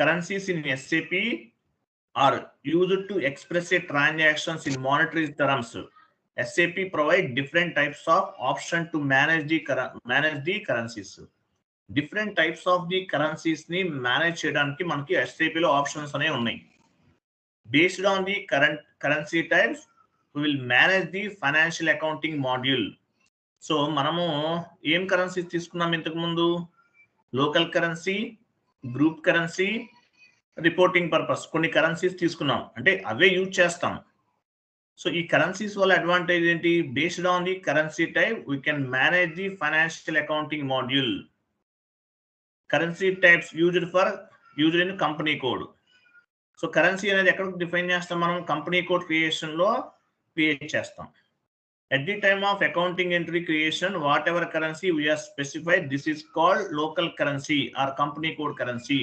currencies in SAP are used to express a transactions in monetary terms. SAP provide different types of option to manage the currencies. Different types of the currencies ni manage చేయడానికి మనకి SAP లో options అనేవి ఉన్నాయి. Based on the current currency types, we will manage the financial accounting module. So మనము ఏం currencies తీసుకున్నాం ఇంతకు ముందు? Local currency, group currency, reporting purpose కొన్ని కరెన్సీస్ తీసుకున్నాం, అంటే అవే యూజ్ చేస్తాం. సో ఈ కరెన్సీస్ వల్ల అడ్వాంటేజ్ ఏంటి? Based on the currency type we can manage the financial accounting module. Currency types used in company code. So currency అనేది ఎక్కడ define చేస్తాం మనం? కంపెనీ కోడ్ క్రియేషన్ లో క్రియేట్ చేస్తాం. At the time of accounting entry creation, whatever currency we have specified, this is called local currency or company code currency.